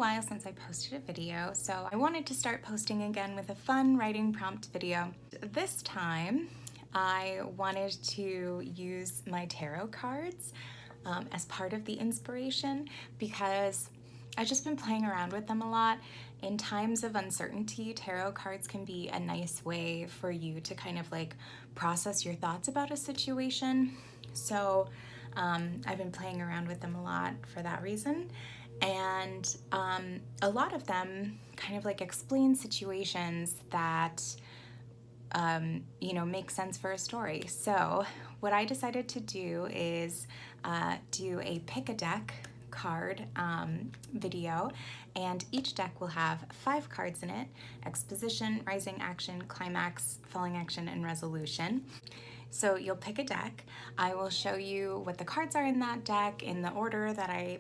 while since I posted a video, so I wanted to start posting again with a fun writing prompt video. This time, I wanted to use my tarot cards as part of the inspiration because I've just been playing around with them a lot. In times of uncertainty, tarot cards can be a nice way for you to kind of like process your thoughts about a situation. So I've been playing around with them a lot for that reason. And a lot of them kind of like explain situations that make sense for a story. So what I decided to do is do a pick a deck card video, and each deck will have 5 cards in it: Exposition, Rising Action, Climax, Falling Action, and Resolution. So you'll pick a deck. I will show you what the cards are in that deck in the order that I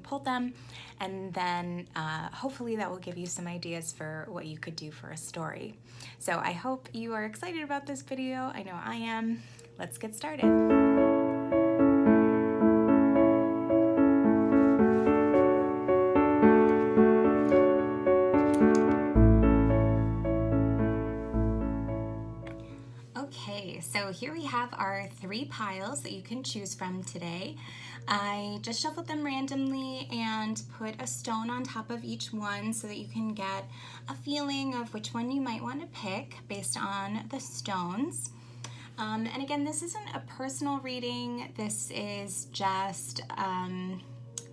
pulled them, and then hopefully that will give you some ideas for what you could do for a story. So I hope you are excited about this video. I know I am. Let's get started. Okay, so here we have our 3 piles that you can choose from today. I just shuffled them randomly and put a stone on top of each one so that you can get a feeling of which one you might want to pick based on the stones. And again, this isn't a personal reading. This is just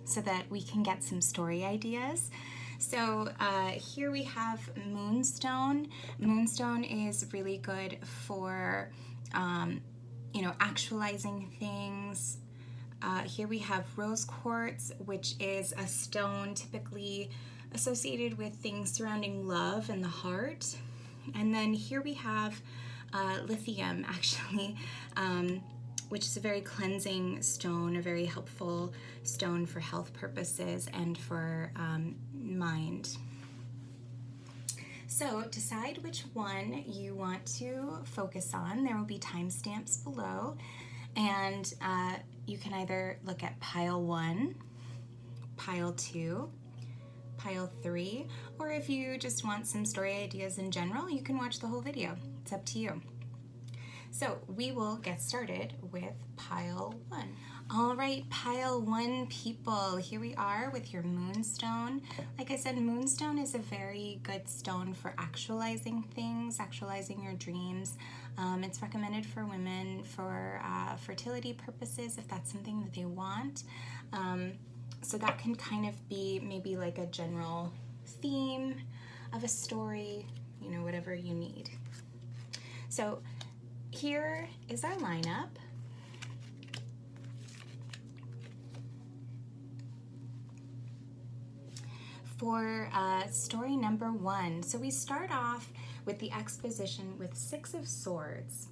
so that we can get some story ideas. So here we have Moonstone. Moonstone is really good for, actualizing things. Here we have Rose Quartz, which is a stone typically associated with things surrounding love and the heart. And then here we have lithium, actually, which is a very cleansing stone, a very helpful stone for health purposes and for mind. So decide which one you want to focus on. There will be timestamps below, and you can either look at pile 1, pile 2, pile 3, or if you just want some story ideas in general, you can watch the whole video. It's up to you. So we will get started with pile 1. All right, pile 1 people, here we are with your Moonstone. Like I said, Moonstone is a very good stone for actualizing things, actualizing your dreams. It's recommended for women for fertility purposes if that's something that they want. So that can kind of be maybe like a general theme of a story, whatever you need. So here is our lineup. For story number 1, so we start off with the Exposition with 6 of Swords.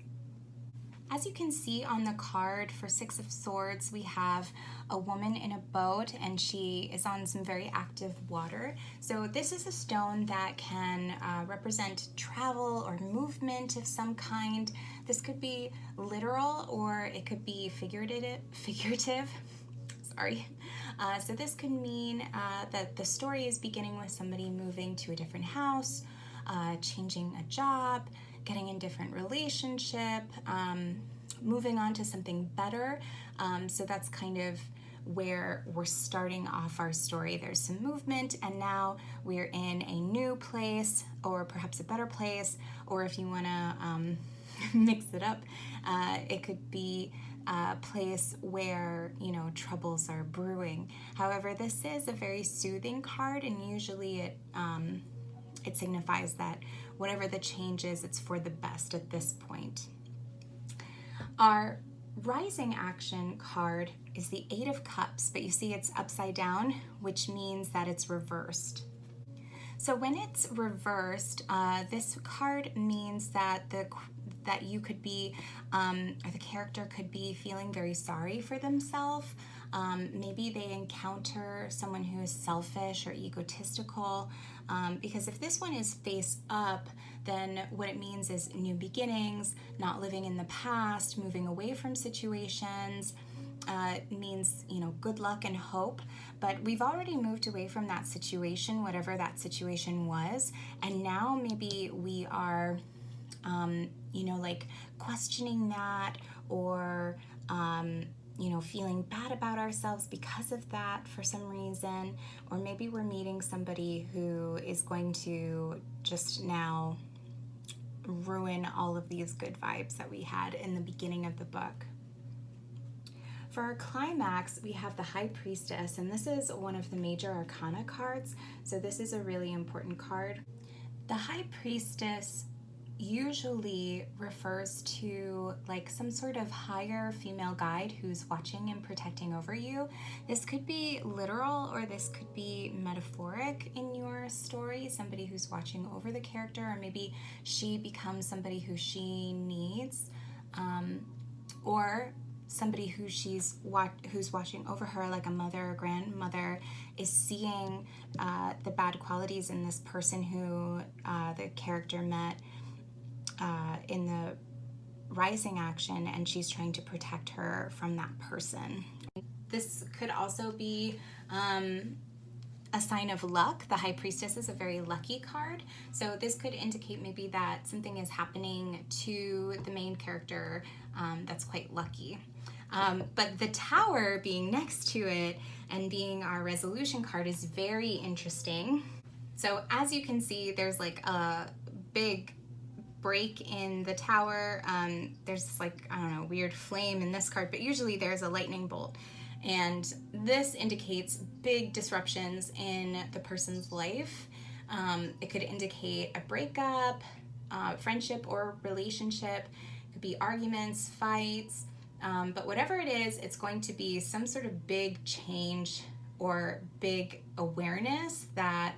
As you can see on the card for 6 of Swords, we have a woman in a boat and she is on some very active water. So this is a stone that can represent travel or movement of some kind. This could be literal or it could be figurative. Sorry. So this could mean that the story is beginning with somebody moving to a different house, changing a job, getting in a different relationship, moving on to something better. So that's kind of where we're starting off our story. There's some movement, and now we're in a new place, or perhaps a better place, or if you want to mix it up, it could be a place where troubles are brewing. However, this is a very soothing card, and usually it signifies that whatever the change is, it's for the best at this point. Our Rising Action card is the 8 of Cups, but you see it's upside down, which means that it's reversed. So when it's reversed, this card means that you could be, or the character could be feeling very sorry for themselves. Maybe they encounter someone who is selfish or egotistical, because if this one is face up, then what it means is new beginnings, not living in the past, moving away from situations, means, good luck and hope, but we've already moved away from that situation, whatever that situation was, and now maybe we are, like questioning that, or, feeling bad about ourselves because of that for some reason, or maybe we're meeting somebody who is going to just now ruin all of these good vibes that we had in the beginning of the book. For our climax, we have the High Priestess, and this is one of the major arcana cards, so this is a really important card. The High Priestess usually refers to like some sort of higher female guide who's watching and protecting over you. This could be literal or this could be metaphoric in your story, somebody who's watching over the character, or maybe she becomes somebody who she needs, or somebody who's watching over her, like a mother or grandmother, is seeing the bad qualities in this person who the character met in the rising action, and she's trying to protect her from that person. This could also be a sign of luck. The High Priestess is a very lucky card, so this could indicate maybe that something is happening to the main character that's quite lucky. But the Tower being next to it and being our resolution card is very interesting. So as you can see, there's like a big break in the Tower. There's this, like, I don't know, weird flame in this card, but usually there's a lightning bolt. And this indicates big disruptions in the person's life. It could indicate a breakup, friendship or relationship. It could be arguments, fights, but whatever it is, it's going to be some sort of big change or big awareness that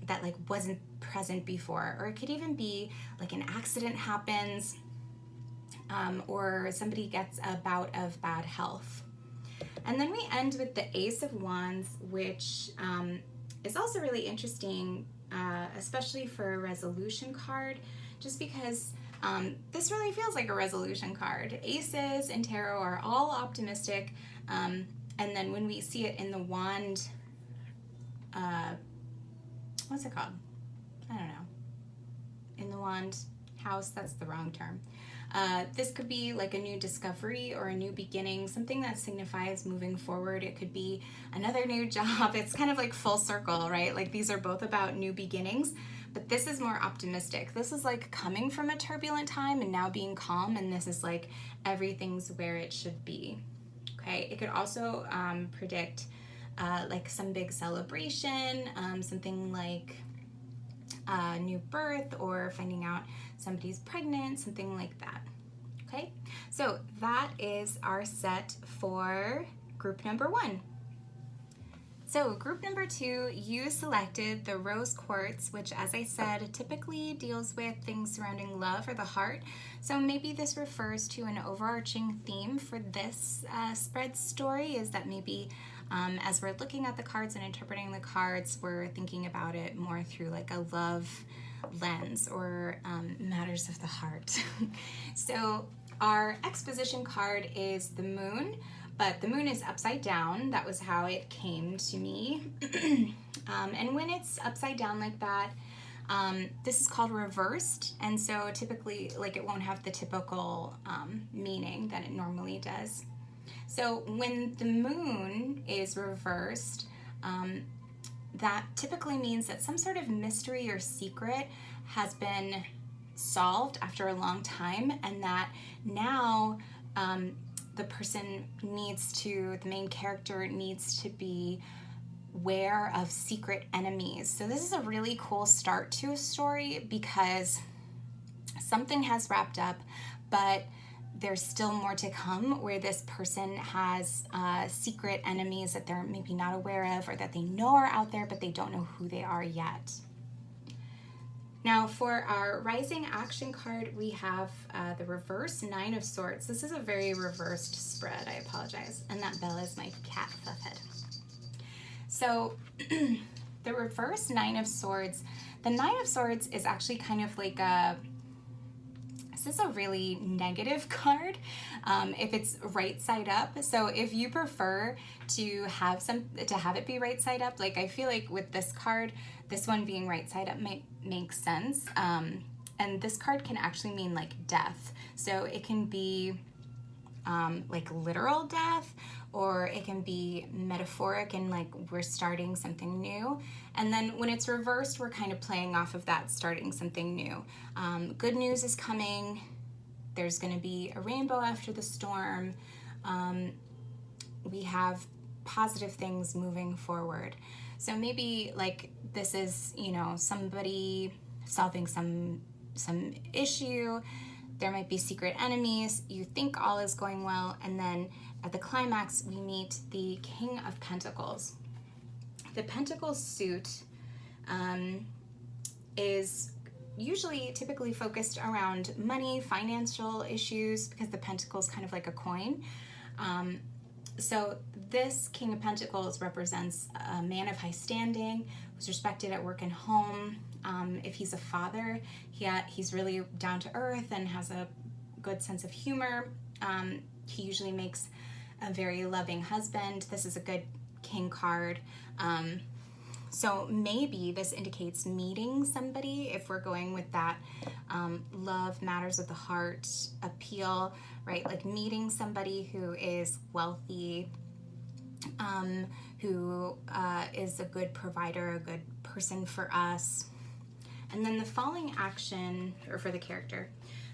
that like wasn't present before. Or it could even be like an accident happens, or somebody gets a bout of bad health. And then we end with the Ace of Wands, which is also really interesting, especially for a resolution card, just because this really feels like a resolution card. Aces in tarot are all optimistic, and then when we see it in the wand, what's it called? I don't know. In the wand house, that's the wrong term. This could be like a new discovery or a new beginning, something that signifies moving forward. It could be another new job. It's kind of like full circle, right? Like these are both about new beginnings, but this is more optimistic. This is like coming from a turbulent time and now being calm, and this is like everything's where it should be. Okay, it could also predict like some big celebration, something like a new birth, or finding out somebody's pregnant, something like that. Okay, so that is our set for group number 1. So group number 2, you selected the Rose Quartz, which, as I said, typically deals with things surrounding love or the heart. So maybe this refers to an overarching theme for this spread story, is that maybe as we're looking at the cards and interpreting the cards, we're thinking about it more through like a love lens, or matters of the heart. So our exposition card is the Moon, but the Moon is upside down. That was how it came to me. And when it's upside down like that, this is called reversed, and so typically like it won't have the typical meaning that it normally does. So when the Moon is reversed, that typically means that some sort of mystery or secret has been solved after a long time, and that now the person the main character needs to be aware of secret enemies. So this is a really cool start to a story, because something has wrapped up, but there's still more to come, where this person has secret enemies that they're maybe not aware of, or that they know are out there, but they don't know who they are yet. Now for our rising action card, we have the reverse 9 of Swords. This is a very reversed spread, I apologize. And that bell is my cat, Fluffhead. So the reverse 9 of Swords, the 9 of Swords is actually kind of like a This is a really negative card if it's right side up. So if you prefer to have it be right side up, like I feel like with this card, this one being right side up might make sense. And this card can actually mean like death. So it can be like literal death, or it can be metaphoric and like we're starting something new. And then when it's reversed, we're kind of playing off of that, starting something new. Good news is coming. There's going to be a rainbow after the storm. We have positive things moving forward. So maybe like this is, you know, somebody solving some issue. There might be secret enemies. You think all is going well, and then at the climax, we meet the King of Pentacles. The Pentacles suit is typically focused around money, financial issues, because the Pentacle is kind of like a coin. So this King of Pentacles represents a man of high standing, who's respected at work and home. If he's a father, he's really down to earth and has a good sense of humor. He usually makes a very loving husband. This is a good king card. So maybe this indicates meeting somebody if we're going with that love, matters of the heart appeal, right? Like meeting somebody who is wealthy, who is a good provider, a good person for us. And then the falling action, or for the character,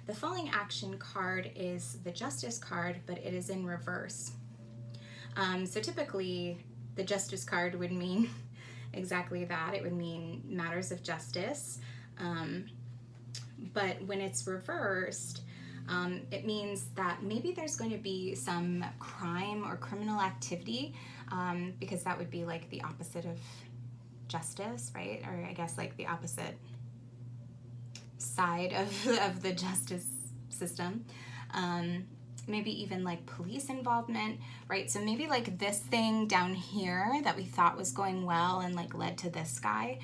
the falling action card is the Justice card, but it is in reverse. So typically the Justice card would mean exactly that. It would mean matters of justice. But when it's reversed, it means that maybe there's going to be some crime or criminal activity, because that would be like the opposite of justice, right? Or I guess like the opposite side of the justice system. Maybe even like police involvement, right? So maybe like this thing down here that we thought was going well and like led to this guy,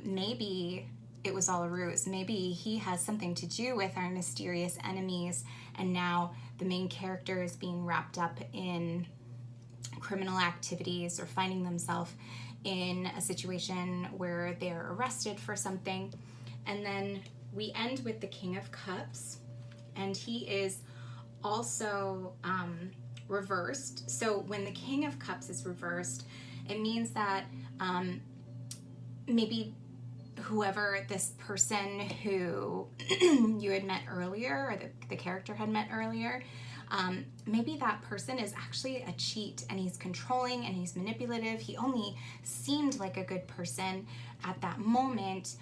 maybe it was all a ruse. Maybe he has something to do with our mysterious enemies, and now the main character is being wrapped up in criminal activities or finding themselves in a situation where they're arrested for something. And then we end with the King of Cups, and he is also reversed. So when the King of Cups is reversed, it means that maybe whoever this person who you had met earlier, or the character had met earlier, maybe that person is actually a cheat, and he's controlling and he's manipulative. He only seemed like a good person at that moment,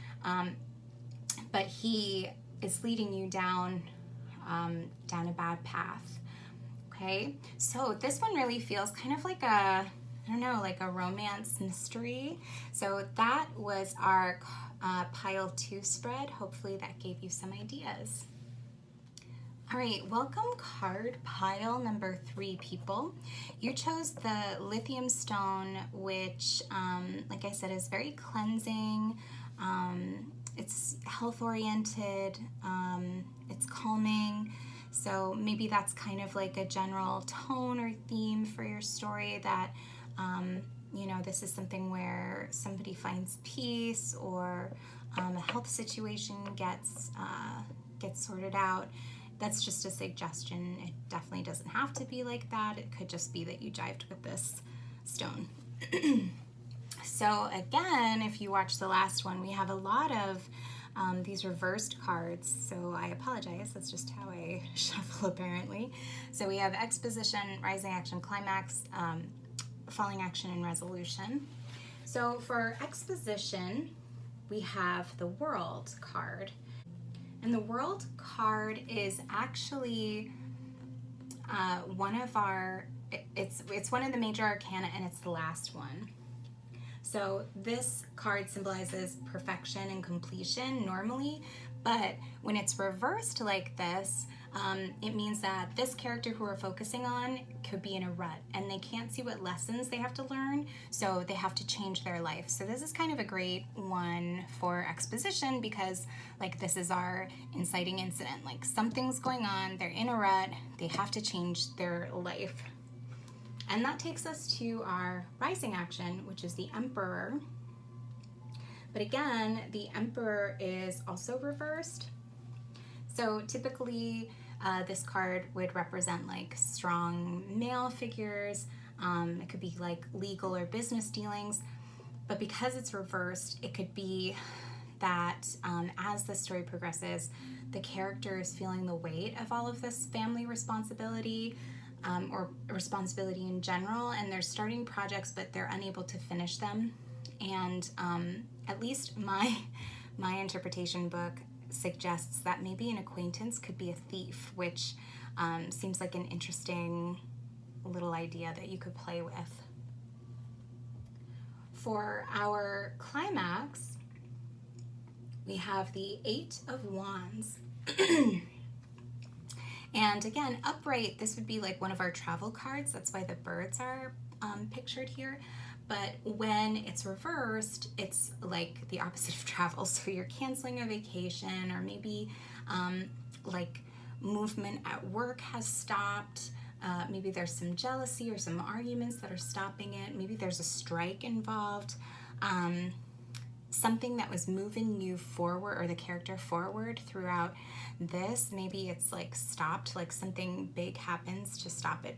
but he is leading you down a bad path. Okay, so this one really feels kind of like a, I don't know, like a romance mystery. So that was our pile 2 spread. Hopefully that gave you some ideas. All right, welcome card pile number 3, people. You chose the lithium stone, which, like I said, is very cleansing. It's health oriented. It's calming. So maybe that's kind of like a general tone or theme for your story, that you know, this is something where somebody finds peace, or a health situation gets sorted out. That's just a suggestion. It definitely doesn't have to be like that. It could just be that you jived with this stone. So again, if you watch the last one, we have a lot of these reversed cards. So I apologize. That's just how I shuffle, apparently. So we have Exposition, Rising Action, Climax, Falling Action, and Resolution. So for Exposition, we have the World card. And the World card is actually one of our, it's one of the major arcana, and it's the last one. So this card symbolizes perfection and completion normally, But when it's reversed like this, it means that this character who we're focusing on could be in a rut and they can't see what lessons they have to learn, so they have to change their life. So this is kind of a great one for exposition because like this is our inciting incident. Like something's going on, they're in a rut, they have to change their life. And that takes us to our rising action, which is the Emperor. But again, the Emperor is also reversed. So typically this card would represent like strong male figures. It could be like legal or business dealings. But because it's reversed, it could be that as the story progresses, the character is feeling the weight of all of this family responsibility or responsibility in general, and they're starting projects but they're unable to finish them. And at least my interpretation book suggests that maybe an acquaintance could be a thief, which seems like an interesting little idea that you could play with. For our climax, we have the Eight of Wands. And again, upright, this would be like one of our travel cards. That's why the birds are pictured here. But when it's reversed, it's like the opposite of travel. So you're canceling a vacation, or maybe like movement at work has stopped. Maybe there's some jealousy or some arguments that are stopping it. Maybe there's a strike involved. Something that was moving you forward, or the character forward throughout this, maybe it's like stopped, like something big happens to stop it.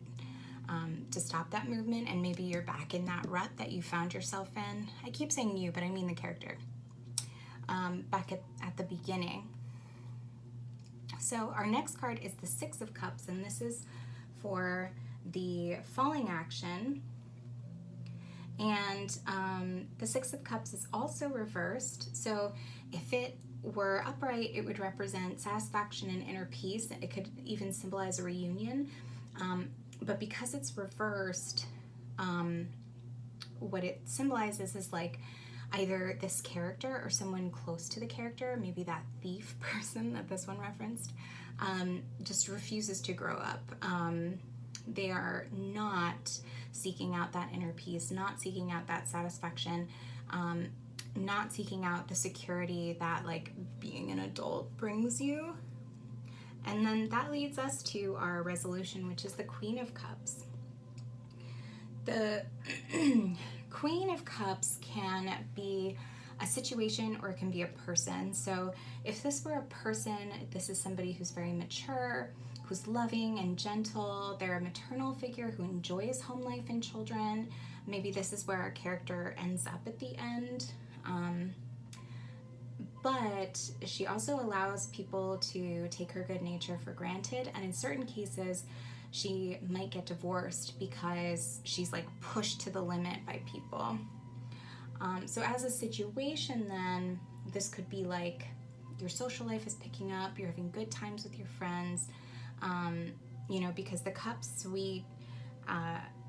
To stop that movement, and maybe you're back in that rut that you found yourself in. I keep saying you, but I mean the character. Back at the beginning. So our next card is the Six of Cups, and this is for the falling action. And the Six of Cups is also reversed. So if it were upright, it would represent satisfaction and inner peace. It could even symbolize a reunion. But because it's reversed, what it symbolizes is like either this character or someone close to the character, maybe that thief person that this one referenced, just refuses to grow up. They are not seeking out that inner peace, not seeking out that satisfaction, not seeking out the security that like being an adult brings you. And then that leads us to our resolution, which is the Queen of Cups. The Queen of Cups can be a situation or it can be a person. So if this were a person, this is somebody who's very mature, who's loving and gentle. They're a maternal figure who enjoys home life and children. Maybe this is where our character ends up at the end. But she also allows people to take her good nature for granted, and in certain cases she might get divorced because she's like pushed to the limit by people. So as a situation, then this could be like your social life is picking up, you're having good times with your friends, you know, because the cup suite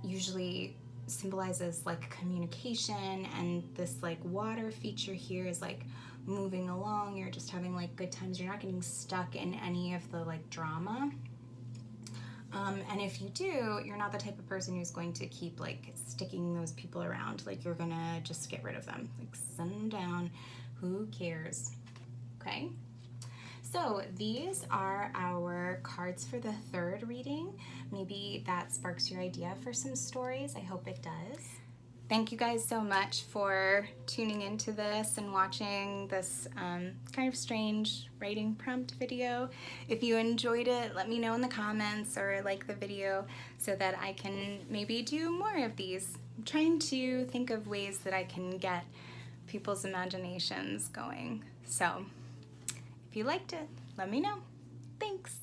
usually symbolizes like communication, and this like water feature here is like moving along, you're just having like good times, you're not getting stuck in any of the like drama. And if you do, you're not the type of person who's going to keep like sticking those people around. Like you're gonna just get rid of them, like send them down, who cares? Okay, so these are our cards for the third reading. Maybe that sparks your idea for some stories. I hope it does. Thank you guys so much for tuning into this and watching this kind of strange writing prompt video. If you enjoyed it, let me know in the comments or like the video so that I can maybe do more of these. I'm trying to think of ways that I can get people's imaginations going. So if you liked it, let me know. Thanks.